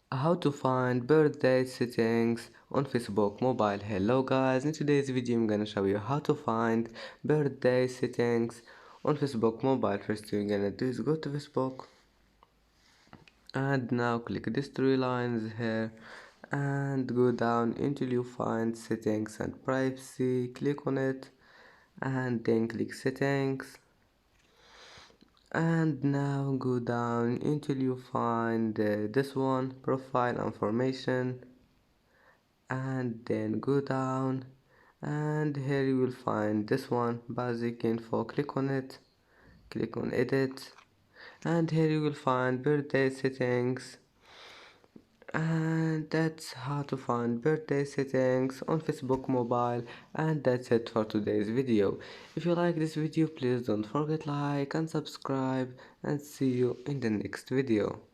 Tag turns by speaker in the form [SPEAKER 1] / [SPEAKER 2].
[SPEAKER 1] How to find birthday settings on Facebook mobile. Hello guys, in today's video I'm gonna show you how to find birthday settings on Facebook mobile. First thing you're gonna do is go to Facebook and now click these three lines here and go down until you find settings and privacy. Click on it and then click settings, and now go down until you find this one, profile information, and then go down and here you will find this one, basic info. Click on it, click on edit, and here you will find birthday settings. And that's how to find birthday settings on Facebook mobile. And that's it for today's video. If you like this video, please don't forget like and subscribe, and see you in the next video.